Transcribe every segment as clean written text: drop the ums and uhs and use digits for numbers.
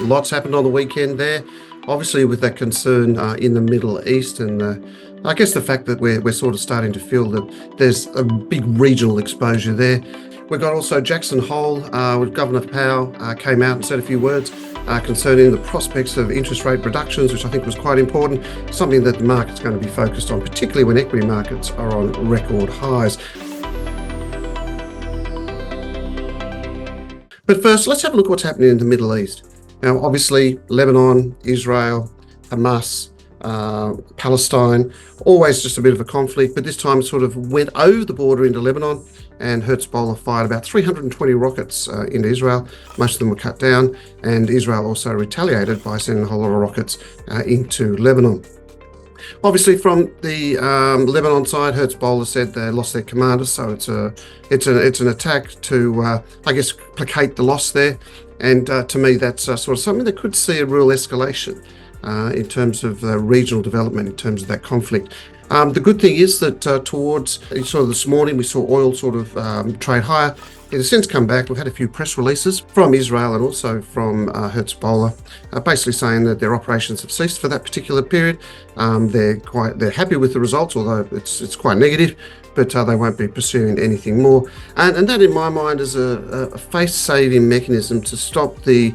Lots happened on the weekend there. Obviously, with that concern in the Middle East, and I guess the fact that we're sort of starting to feel that there's a big regional exposure there. We've got also Jackson Hole, with Governor Powell came out and said a few words concerning the prospects of interest rate reductions, which I think was quite important, something that the market's going to be focused on, particularly when equity markets are on record highs. But first, let's have a look at what's happening in the Middle East. Now, obviously, Lebanon, Israel, Hamas, Palestine, always just a bit of a conflict, but this time it sort of went over the border into Lebanon, and Hezbollah fired about 320 rockets into Israel. Most of them were cut down, and Israel also retaliated by sending a whole lot of rockets into Lebanon. Obviously, from the Lebanon side, Hezbollah said they lost their commander, so it's an attack to, I guess, placate the loss there. And to me, that's sort of something that could see a real escalation in terms of regional development, in terms of that conflict. The good thing is that towards sort of this morning, we saw oil sort of trade higher. It has since come back. We've had a few press releases from Israel and also from Hezbollah, basically saying that their operations have ceased for that particular period. They're happy with the results, although it's quite negative, but they won't be pursuing anything more. And that, in my mind, is a face-saving mechanism to stop the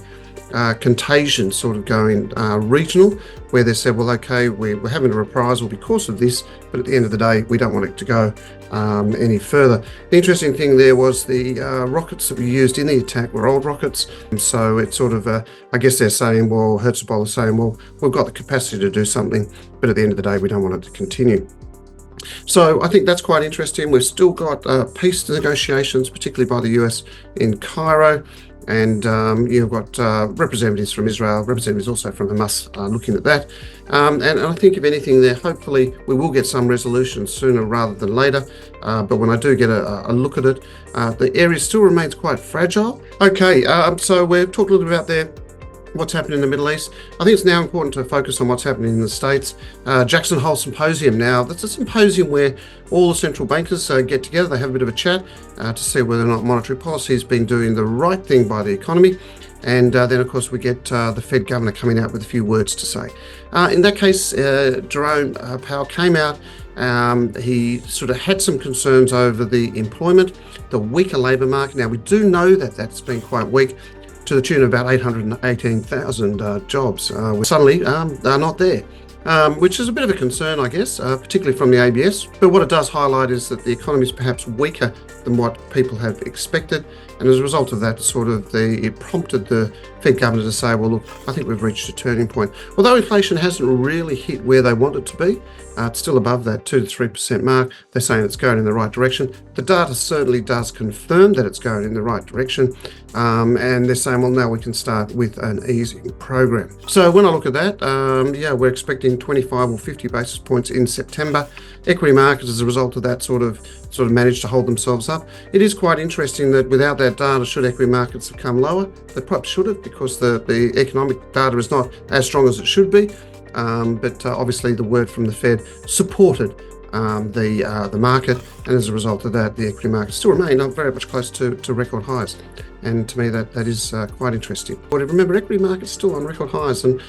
contagion sort of going regional, where they said, well, okay, we're having a reprisal because of this, but at the end of the day, we don't want it to go any further. The interesting thing there was the rockets that were used in the attack were old rockets. So it's sort of, I guess they're saying, well, Hezbollah is saying, well, we've got the capacity to do something, but at the end of the day, we don't want it to continue. So I think that's quite interesting. We've still got peace negotiations, particularly by the US in Cairo. And you've got representatives from Israel, representatives also from Hamas looking at that. And I think, if anything there, hopefully we will get some resolution sooner rather than later. But when I do get a look at it, the area still remains quite fragile. Okay, so we've talked a little bit about there what's happening in the Middle East. I think it's now important to focus on what's happening in the States. Jackson Hole Symposium now, that's a symposium where all the central bankers get together, they have a bit of a chat to see whether or not monetary policy has been doing the right thing by the economy. And then, of course, we get the Fed governor coming out with a few words to say. In that case, Jerome Powell came out. He sort of had some concerns over the employment, the weaker labour market. Now, we do know that that's been quite weak, to the tune of about 818,000 jobs. Suddenly, they're not there, which is a bit of a concern, I guess, particularly from the ABS. But what it does highlight is that the economy is perhaps weaker than what people have expected. And as a result of that, it prompted the Fed governor to say, well, look, I think we've reached a turning point. Although inflation hasn't really hit where they want it to be, it's still above that 2 to 3% mark. They're saying it's going in the right direction. The data certainly does confirm that it's going in the right direction. And they're saying, well, now we can start with an easing program. So when I look at that, we're expecting 25 or 50 basis points in September. Equity markets, as a result of that, sort of managed to hold themselves up. It is quite interesting that without that data, should equity markets have come lower? They perhaps should have, because the economic data is not as strong as it should be. But obviously the word from the Fed supported the market, and as a result of that, the equity markets still remain very much close to record highs. And to me, that is quite interesting. But remember, equity markets still on record highs, and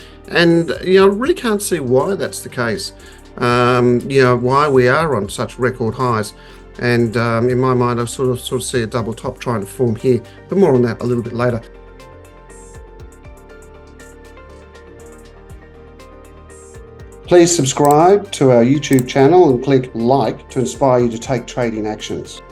I really can't see why that's the case. Why we are on such record highs. And in my mind, I sort of see a double top trying to form here, but more on that a little bit later. Please subscribe to our YouTube channel and click like to inspire you to take trading actions.